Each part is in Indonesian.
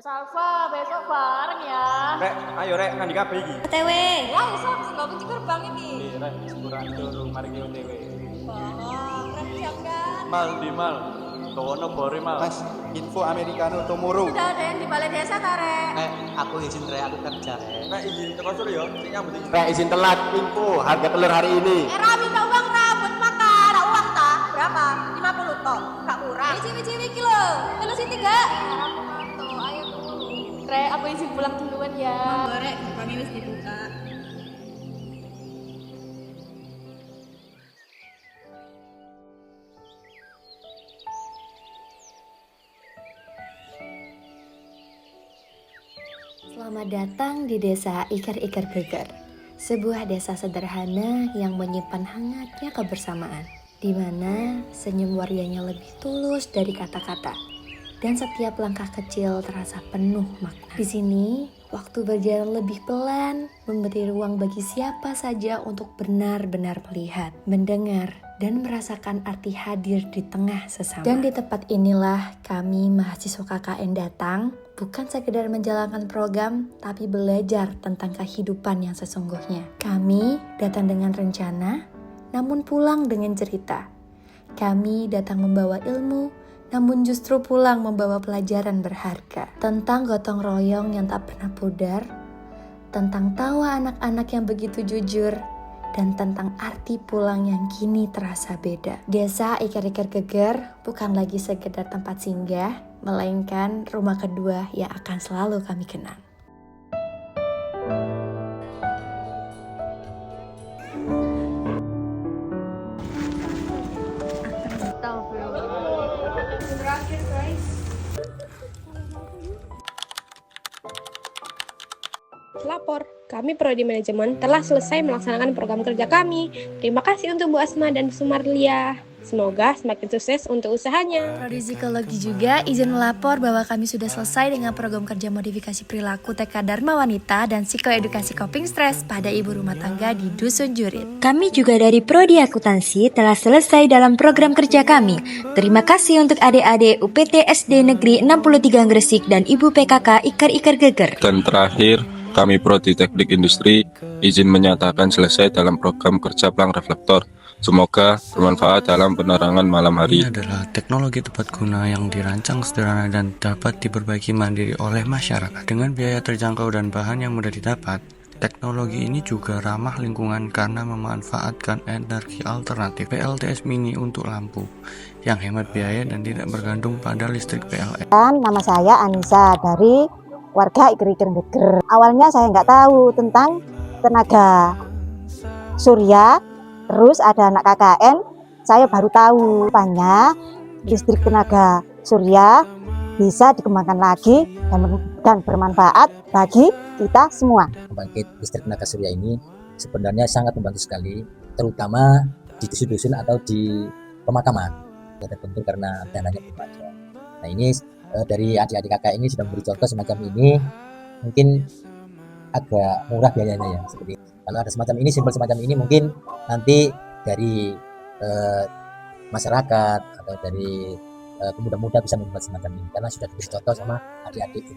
Salva, besok bareng ya. Rek, ayo rek, nandi kabeh iki. OTW. Lah, iso sing gak kunci gerbang iki. Rek, sepurane turu mari ki OTW. Bohong, rek siap kan? Mal di mal. Towono bore mal. Mas, info Americano Tomorrow. Sudah ada yang di balai desa Tare. Aku izin Rek, aku kerja Rek. Rek izin teko sore yo, sing nyambut iki. Rek izin telat info harga telur hari ini. Era minta uang ra buat makan. Ada uang ta? Berapa? 50 toh. Gak kurang. Ciwi-ciwi iki lho. Kalau sini gak? Aku mantu, ayo dulu. Rek, aku izin pulang duluan ya. Rek, gerbangnya wis dibuka. Selamat datang di Desa Ikar-Ikar Geger, sebuah desa sederhana yang menyimpan hangatnya kebersamaan, di mana senyum warganya lebih tulus dari kata-kata, dan setiap langkah kecil terasa penuh makna. Di sini, waktu berjalan lebih pelan, memberi ruang bagi siapa saja untuk benar-benar melihat, mendengar, dan merasakan arti hadir di tengah sesama. Dan di tempat inilah kami mahasiswa KKN datang, bukan sekedar menjalankan program, tapi belajar tentang kehidupan yang sesungguhnya. Kami datang dengan rencana, namun pulang dengan cerita. Kami datang membawa ilmu, namun justru pulang membawa pelajaran berharga. Tentang gotong royong yang tak pernah pudar, tentang tawa anak-anak yang begitu jujur, dan tentang arti pulang yang kini terasa beda. Desa Ikar-Ikar Geger bukan lagi sekedar tempat singgah, melainkan rumah kedua yang akan selalu kami kenang. Lapor, kami Prodi Manajemen telah selesai melaksanakan program kerja kami. Terima kasih untuk Bu Asma dan Sumarlia. Semoga semakin sukses untuk usahanya. Prodi Psikologi juga izin melapor bahwa kami sudah selesai dengan program kerja modifikasi perilaku TK Dharma Wanita dan psikoedukasi coping stress pada ibu rumah tangga di Dusun Jurit. Kami juga dari Prodi Akuntansi telah selesai dalam program kerja kami. Terima kasih untuk adik-adik UPT SD Negeri 63 Gresik dan Ibu PKK Ikar-Ikar Geger. Dan terakhir, kami Prodi Teknik Industri izin menyatakan selesai dalam program kerja Plang Reflektor. Semoga bermanfaat dalam penerangan malam hari. Ini adalah teknologi tepat guna yang dirancang sederhana dan dapat diperbaiki mandiri oleh masyarakat. Dengan biaya terjangkau dan bahan yang mudah didapat, teknologi ini juga ramah lingkungan karena memanfaatkan energi alternatif PLTS mini untuk lampu yang hemat biaya dan tidak bergantung pada listrik PLN. Nama saya Anissa dari warga Ikar-Ikar Geger. Awalnya saya nggak tahu tentang tenaga surya. Terus ada anak KKN, saya baru tahu rupanya listrik tenaga surya bisa dikembangkan lagi dan bermanfaat bagi kita semua. Pembangkit listrik tenaga surya ini sebenarnya sangat membantu sekali, terutama di dusun-dusun atau di pemakaman. Ya, tentu karena dananya belum ada. Nah ini dari adik-adik kakak ini sudah memberi contoh semacam ini, mungkin agak murah biayanya ya seperti itu. Kalau ada semacam ini, simbol semacam ini mungkin nanti dari masyarakat atau dari pemuda-muda bisa membuat semacam ini karena sudah diberi contoh sama adik-adik.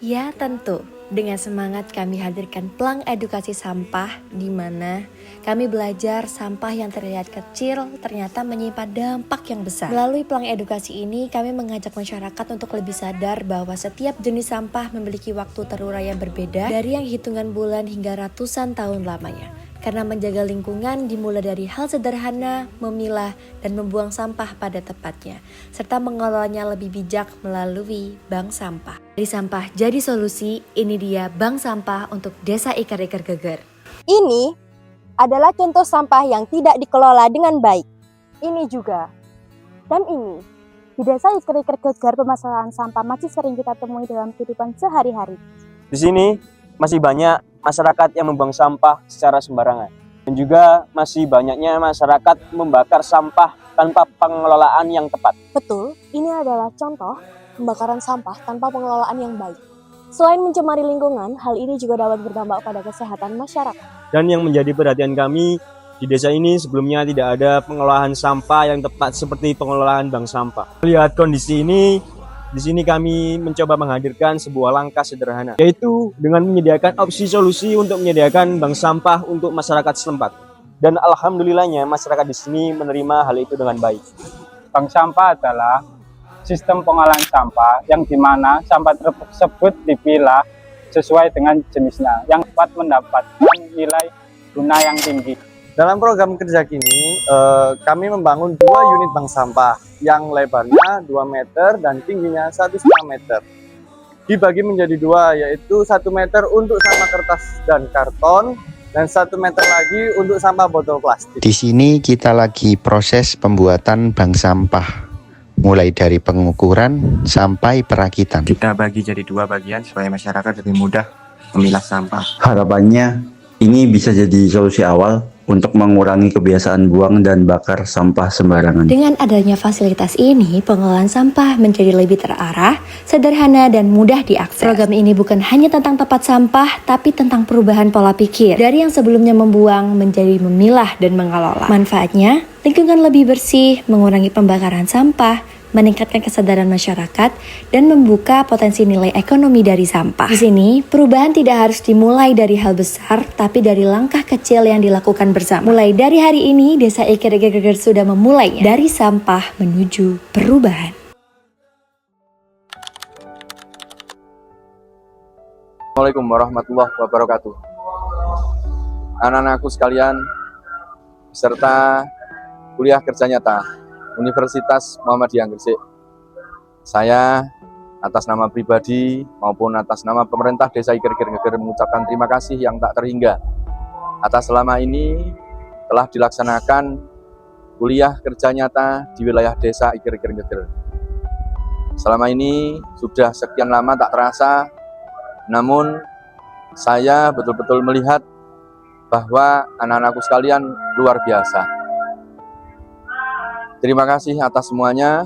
Ya tentu, dengan semangat kami hadirkan Plang Edukasi Sampah di mana kami belajar sampah yang terlihat kecil ternyata menyimpan dampak yang besar. Melalui Plang Edukasi ini kami mengajak masyarakat untuk lebih sadar bahwa setiap jenis sampah memiliki waktu terurai yang berbeda dari yang hitungan bulan hingga ratusan tahun lamanya. Karena menjaga lingkungan dimulai dari hal sederhana, memilah dan membuang sampah pada tempatnya, serta mengelolanya lebih bijak melalui bank sampah. Dari sampah jadi solusi, ini dia bank sampah untuk Desa Ikar-Ikar Geger. Ini adalah contoh sampah yang tidak dikelola dengan baik. Ini juga. Dan ini, di Desa Ikar-Ikar Geger permasalahan sampah masih sering kita temui dalam kehidupan sehari-hari. Di sini masih banyak masyarakat yang membuang sampah secara sembarangan. Dan juga masih banyaknya masyarakat membakar sampah tanpa pengelolaan yang tepat. Betul, ini adalah contoh pembakaran sampah tanpa pengelolaan yang baik. Selain mencemari lingkungan, hal ini juga dapat berdampak pada kesehatan masyarakat. Dan yang menjadi perhatian kami, di desa ini sebelumnya tidak ada pengelolaan sampah yang tepat seperti pengelolaan bank sampah. Melihat kondisi ini, di sini kami mencoba menghadirkan sebuah langkah sederhana, yaitu dengan menyediakan opsi solusi untuk menyediakan bank sampah untuk masyarakat setempat. Dan alhamdulillahnya masyarakat di sini menerima hal itu dengan baik. Bank sampah adalah sistem pengolahan sampah yang dimana sampah tersebut dipilah sesuai dengan jenisnya yang dapat mendapatkan nilai guna yang tinggi. Dalam program kerja kini, kami membangun 2 unit bank sampah yang lebarnya 2 meter dan tingginya 1,5 meter. Dibagi menjadi 2, yaitu 1 meter untuk sampah kertas dan karton, dan 1 meter lagi untuk sampah botol plastik. Di sini kita lagi proses pembuatan bank sampah, mulai dari pengukuran sampai perakitan. Kita bagi jadi 2 bagian supaya masyarakat lebih mudah memilah sampah. Harapannya ini bisa jadi solusi awal untuk mengurangi kebiasaan buang dan bakar sampah sembarangan. Dengan adanya fasilitas ini, pengolahan sampah menjadi lebih terarah, sederhana, dan mudah diakses. Program ini bukan hanya tentang tempat sampah, tapi tentang perubahan pola pikir. Dari yang sebelumnya membuang menjadi memilah dan mengelola. Manfaatnya, lingkungan lebih bersih, mengurangi pembakaran sampah, meningkatkan kesadaran masyarakat, dan membuka potensi nilai ekonomi dari sampah. Di sini, perubahan tidak harus dimulai dari hal besar, tapi dari langkah kecil yang dilakukan bersama. Mulai dari hari ini, Desa Ikir-Ikir Geger sudah memulainya. Dari sampah menuju perubahan. Assalamualaikum warahmatullahi wabarakatuh. Anak-anakku sekalian, beserta kuliah kerja nyata Universitas Muhammadiyah Gresik. Saya atas nama pribadi maupun atas nama pemerintah Desa Ikir-Ikir Geger mengucapkan terima kasih yang tak terhingga atas selama ini telah dilaksanakan kuliah kerja nyata di wilayah Desa Ikir-Ikir Geger. Selama ini sudah sekian lama tak terasa, namun saya betul-betul melihat bahwa anak-anakku sekalian luar biasa. Terima kasih atas semuanya.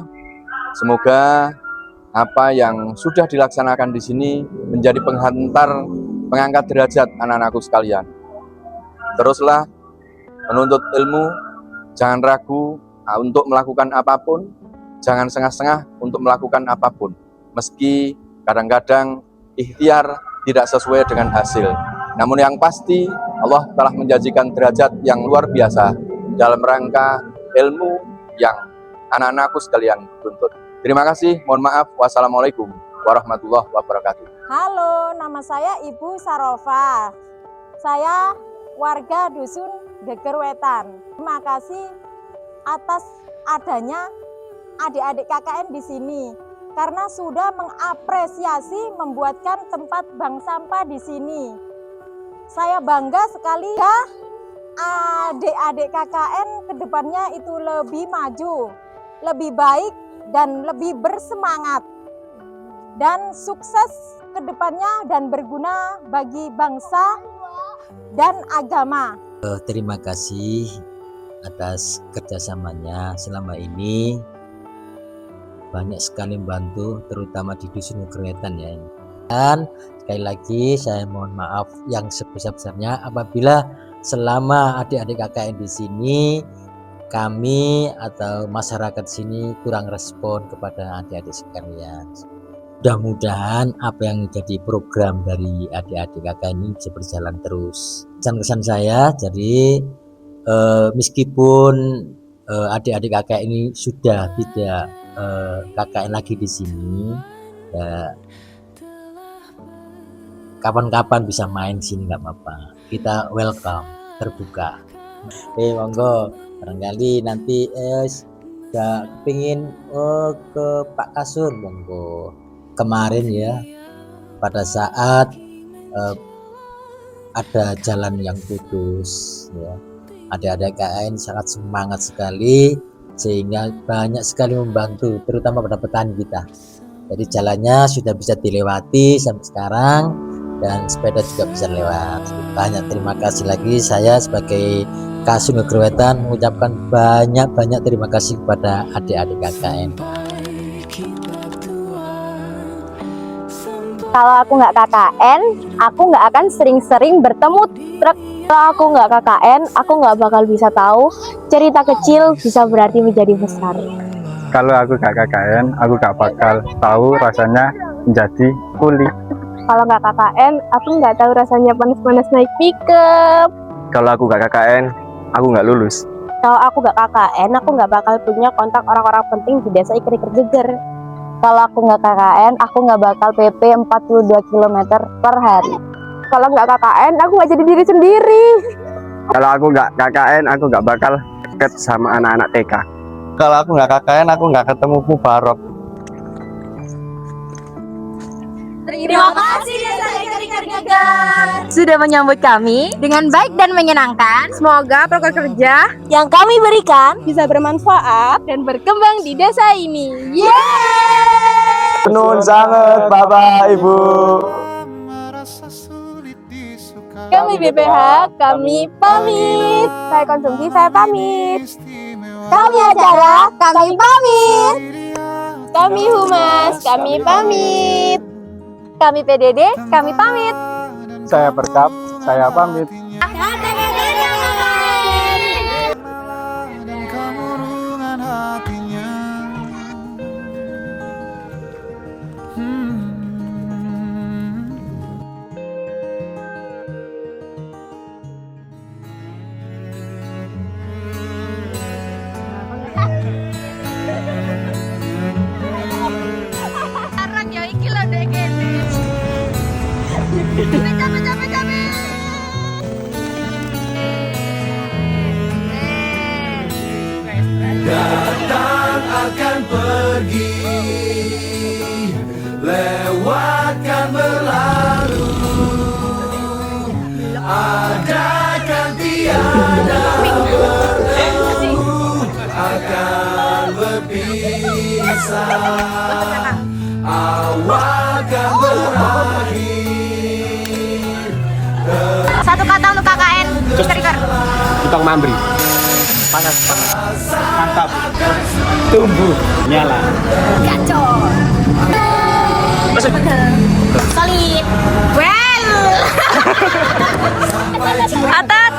Semoga apa yang sudah dilaksanakan di sini menjadi penghantar mengangkat derajat anak-anakku sekalian. Teruslah menuntut ilmu, jangan ragu untuk melakukan apapun, jangan setengah-setengah untuk melakukan apapun. Meski kadang-kadang ikhtiar tidak sesuai dengan hasil. Namun yang pasti Allah telah menjanjikan derajat yang luar biasa dalam rangka ilmu yang anak-anakku sekalian tuntut. Terima kasih, mohon maaf. Wassalamualaikum warahmatullahi wabarakatuh. Halo, nama saya Ibu Sarofa. Saya warga Dusun Geger Wetan. Terima kasih atas adanya adik-adik KKN di sini karena sudah mengapresiasi membuatkan tempat bank sampah di sini. Saya bangga sekali ya. Adik-adik KKN kedepannya itu lebih maju, lebih baik, dan lebih bersemangat. Dan sukses kedepannya dan berguna bagi bangsa dan agama. Terima kasih atas kerjasamanya selama ini. Banyak sekali membantu, terutama di Dusun Geger Wetan ya. Dan sekali lagi saya mohon maaf yang sebesar-besarnya apabila selama adik-adik KKN di sini kami atau masyarakat sini kurang respon kepada adik-adik sekalian. Mudah-mudahan apa yang menjadi program dari adik-adik KKN ini bisa berjalan terus. Kesan-kesan saya jadi meskipun adik-adik KKN ini sudah tidak KKN lagi di sini, ya, kapan-kapan bisa main sini nggak apa-apa. Kita welcome, terbuka. Monggo, barangkali nanti udah pingin ke Pak Kasur, monggo. Kemarin ya, pada saat ada jalan yang putus, ya, ada KKN sangat semangat sekali sehingga banyak sekali membantu, terutama pada petani kita. Jadi jalannya sudah bisa dilewati sampai sekarang. Dan sepeda juga bisa lewat. Banyak terima kasih lagi saya sebagai Kasum Geger Wetan mengucapkan banyak terima kasih kepada adik-adik KKN. Kalau aku nggak KKN, aku nggak akan sering-sering bertemu truk. Kalau aku nggak KKN, aku nggak bakal bisa tahu cerita kecil bisa berarti menjadi besar. Kalau aku gak KKN, aku gak bakal tahu rasanya menjadi kuli. Kalau nggak KKN, aku nggak tahu rasanya panas-panas naik pickup. Kalau aku gak KKN, aku nggak lulus. Kalau aku nggak KKN, aku nggak bakal punya kontak orang-orang penting di desa Iker-Iker Geger. Kalau aku nggak KKN, aku nggak bakal PP 42 km per hari. Kalau nggak KKN, aku nggak jadi diri sendiri. Kalau aku nggak KKN, aku nggak bakal deket sama anak-anak TK. Kalau aku nggak KKN, aku nggak ketemu Mubarok. Terima kasih Desa Iker-Iker Geger Sudah menyambut kami dengan baik dan menyenangkan. Semoga program kerja Yang kami berikan bisa bermanfaat dan berkembang di desa ini. Yeay! Nun sangat Bapak Ibu. Kami BPH, kami pamit. Saya konsumsi, saya pamit. Kami acara, kami pamit. Kami humas, kami pamit. Kami PDD, kami pamit. Saya Perkap, saya pamit. Sekarang ya iki lho dek kene. Capek. Datang akan pergi, lewatkan berlalu, ada kan tiada bertemu, akan berpisah, awal kan berakhir. Satu kata untuk KKN Iker-Iker. Kita mambri. Panas. Mantap. Tumbuh. Nyala. Gacor. Solid. Well. Atat.